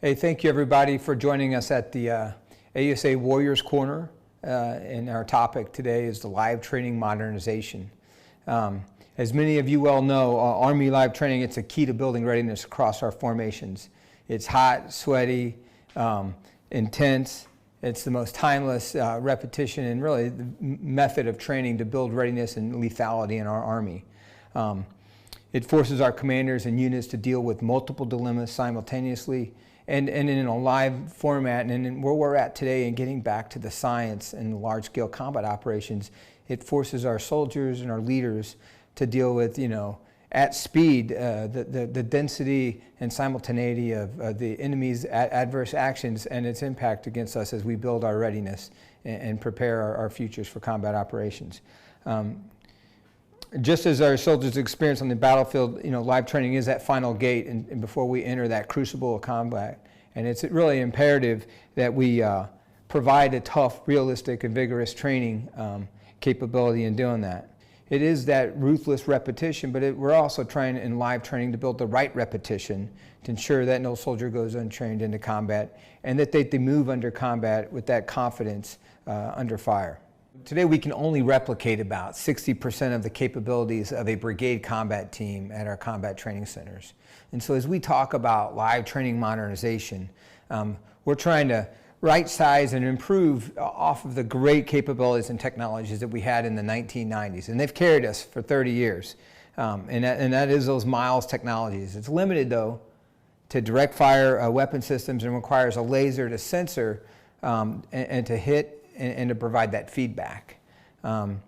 Hey, thank you everybody for joining us at the AUSA Warriors Corner. And our topic today is the live training modernization. As many of you well know, Army live training, it's a key to building readiness across our formations. It's hot, sweaty, intense. It's the most timeless repetition and really the method of training to build readiness and lethality in our Army. It forces our commanders and units to deal with multiple dilemmas simultaneously and in a live format. And in where we're at today and getting back to the science and large-scale combat operations, it forces our soldiers and our leaders to deal with, at speed, the density and simultaneity of the enemy's adverse actions and its impact against us as we build our readiness and prepare our futures for combat operations. Just as our soldiers experience on the battlefield, live training is that final gate and before we enter that crucible of combat. And it's really imperative that we provide a tough, realistic, and vigorous training capability in doing that. It is that ruthless repetition, but we're also trying in live training to build the right repetition to ensure that no soldier goes untrained into combat and that they move under combat with that confidence under fire. Today we can only replicate about 60% of the capabilities of a brigade combat team at our combat training centers. And so as we talk about live training modernization, we're trying to right size and improve off of the great capabilities and technologies that we had in the 1990s. And they've carried us for 30 years. And that is those Miles technologies. It's limited though to direct fire weapon systems and requires a laser to sensor and to hit and to provide that feedback. And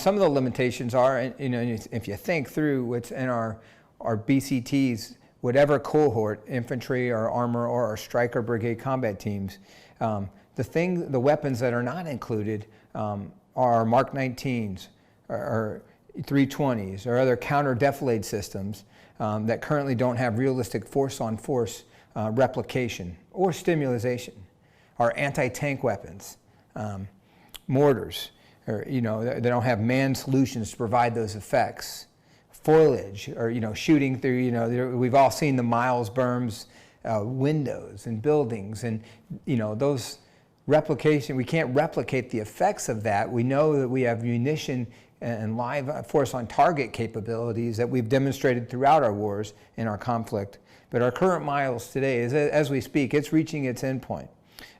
some of the limitations are, if you think through what's in our BCTs, whatever cohort, infantry or armor or our striker brigade combat teams, the weapons that are not included are Mark 19s or 320s or other counter defilade systems that currently don't have realistic force-on-force replication or stimulation. Our anti-tank weapons, mortars, or they don't have manned solutions to provide those effects. Foliage, or shooting through, we've all seen the Miles berms, windows and buildings, and those replication. We can't replicate the effects of that. We know that we have munition and live force on target capabilities that we've demonstrated throughout our wars in our conflict. But our current Miles today, as we speak, it's reaching its endpoint.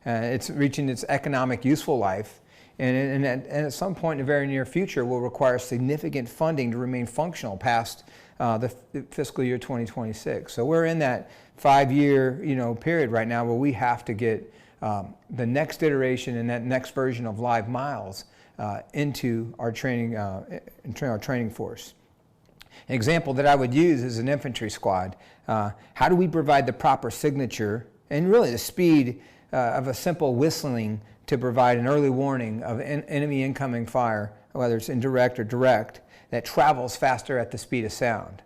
It's reaching its economic useful life, and at some point in the very near future will require significant funding to remain functional past the fiscal year 2026. So we're in that 5-year period right now where we have to get the next iteration and that next version of live Miles into our training force. An example that I would use is an infantry squad. How do we provide the proper signature and really the speed of a simple whistling to provide an early warning of enemy incoming fire, whether it's indirect or direct, that travels faster at the speed of sound?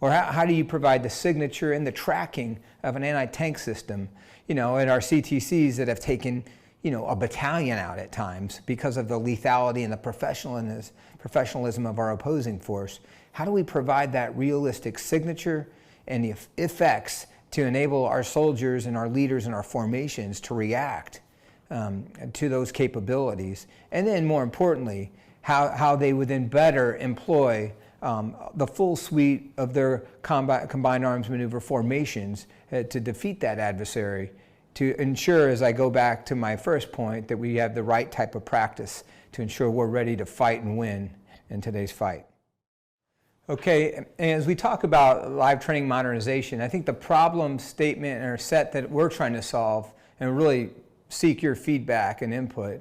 Or how do you provide the signature and the tracking of an anti-tank system, at our CTCs that have taken, a battalion out at times because of the lethality and the professionalism of our opposing force? How do we provide that realistic signature and the effects to enable our soldiers and our leaders and our formations to react to those capabilities? And then more importantly, how they would then better employ the full suite of their combined arms maneuver formations to defeat that adversary, to ensure, as I go back to my first point, that we have the right type of practice to ensure we're ready to fight and win in today's fight. Okay, and as we talk about live training modernization, I think the problem statement or set that we're trying to solve and really seek your feedback and input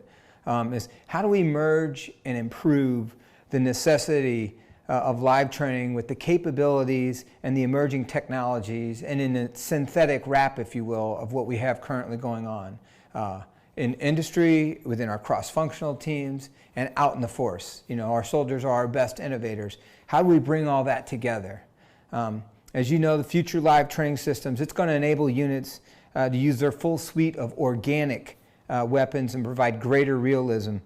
is how do we merge and improve the necessity of live training with the capabilities and the emerging technologies and in a synthetic wrap, if you will, of what we have currently going on in industry, within our cross-functional teams, and out in the force. Our soldiers are our best innovators. How do we bring all that together? As you know, the future live training systems, it's going to enable units to use their full suite of organic weapons and provide greater realism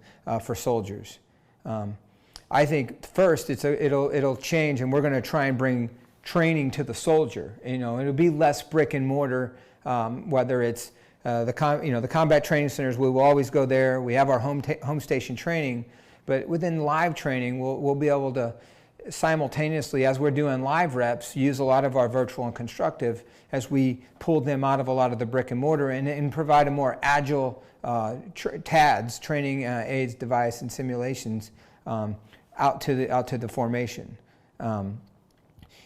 for soldiers. I think first it'll change, and we're going to try and bring training to the soldier. It'll be less brick and mortar whether it's the combat training centers. We will always go there. We have our home station training, but within live training, we'll be able to simultaneously, as we're doing live reps, use a lot of our virtual and constructive as we pull them out of a lot of the brick and mortar and provide a more agile TADS, training aids, device, and simulations out to the formation.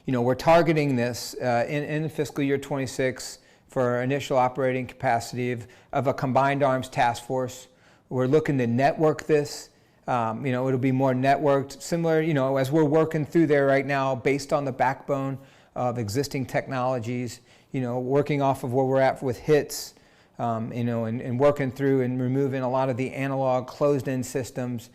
We're targeting this in the fiscal year 26 for initial operating capacity of a combined arms task force. We're looking to network this. It'll be more networked, similar, as we're working through there right now based on the backbone of existing technologies, working off of where we're at with HITS, and working through and removing a lot of the analog closed-in systems.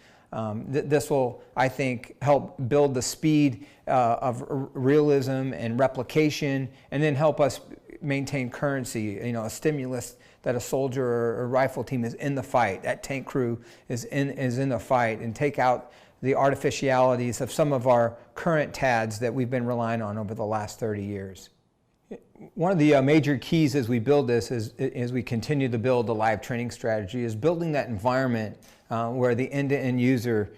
This will, I think, help build the speed of realism and replication, and then help us maintain currency, a stimulus that a soldier or rifle team is in the fight, that tank crew is in the fight, and take out the artificialities of some of our current TADs that we've been relying on over the last 30 years. One of the major keys as we build this, as we continue to build the live training strategy, is building that environment where the end-to-end user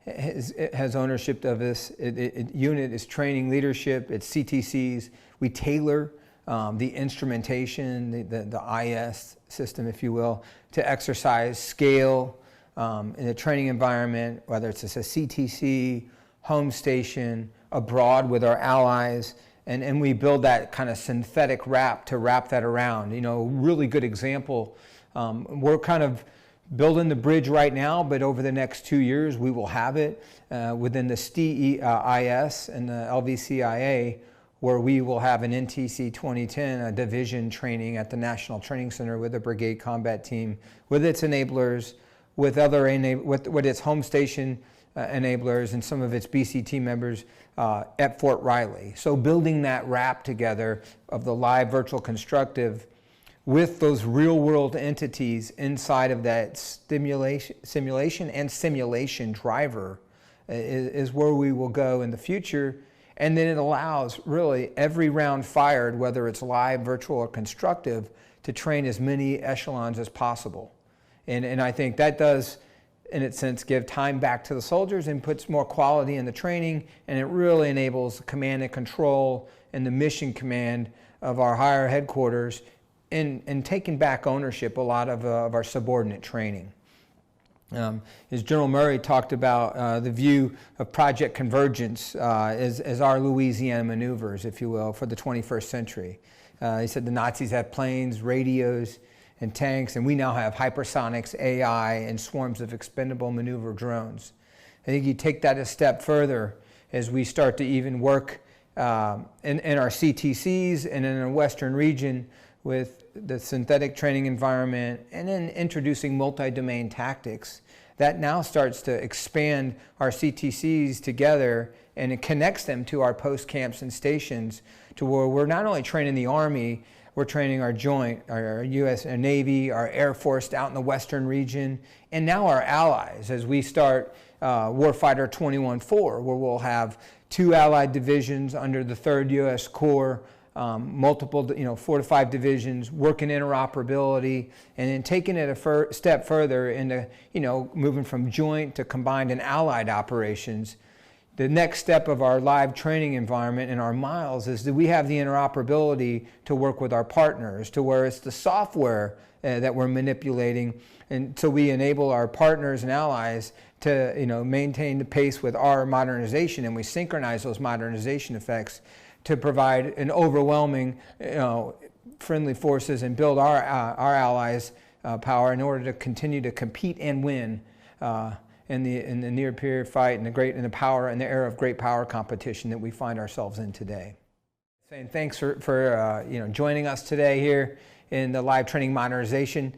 has ownership of this. Unit is training leadership, it's CTCs. We tailor the instrumentation, the IS system, if you will, to exercise scale in a training environment, whether it's a CTC, home station, abroad with our allies, and we build that kind of synthetic wrap to wrap that around. Really good example. We're kind of building the bridge right now, but over the next 2 years, we will have it within the STIS and the LVCIA, where we will have an NTC 2010, a division training at the National Training Center with a brigade combat team, with its enablers, with its home station enablers and some of its BCT members at Fort Riley. So building that wrap together of the live virtual constructive with those real world entities inside of that simulation and simulation driver is where we will go in the future. And then it allows really every round fired, whether it's live, virtual, or constructive, to train as many echelons as possible. And I think that does, in its sense, give time back to the soldiers and puts more quality in the training, and it really enables the command and control and the mission command of our higher headquarters in taking back ownership a lot of our subordinate training. As General Murray talked about the view of Project Convergence as our Louisiana maneuvers, if you will, for the 21st century. He said the Nazis had planes, radios, and tanks, and we now have hypersonics, AI, and swarms of expendable maneuver drones. I think you take that a step further as we start to even work in our CTCs and in our Western region with the synthetic training environment, and then introducing multi-domain tactics. That now starts to expand our CTCs together, and it connects them to our post camps and stations, to where we're not only training the Army, we're training our joint, our U.S. Navy, our Air Force out in the Western region, and now our allies as we start Warfighter 21-4, where we'll have 2 allied divisions under the 3rd U.S. Corps, multiple, 4 to 5 divisions, working interoperability, and then taking it a step further into, moving from joint to combined and allied operations. The next step of our live training environment and our miles is that we have the interoperability to work with our partners, to where it's the software that we're manipulating, and so we enable our partners and allies to, maintain the pace with our modernization, and we synchronize those modernization effects to provide an overwhelming, friendly forces and build our allies' power in order to continue to compete and win in the near peer fight and the power and the era of great power competition that we find ourselves in today. Saying thanks for joining us today here in the live training modernization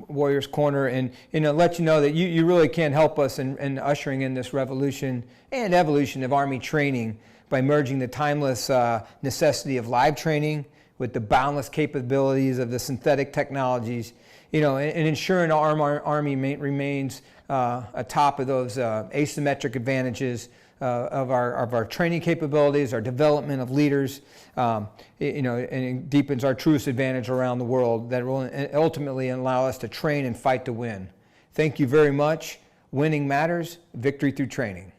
Warriors Corner, and let you know that you really can help us in ushering in this revolution and evolution of Army training by merging the timeless necessity of live training with the boundless capabilities of the synthetic technologies, and ensuring our Army remains atop of those asymmetric advantages of our training capabilities, our development of leaders, and it deepens our truest advantage around the world that will ultimately allow us to train and fight to win. Thank you very much. Winning matters, victory through training.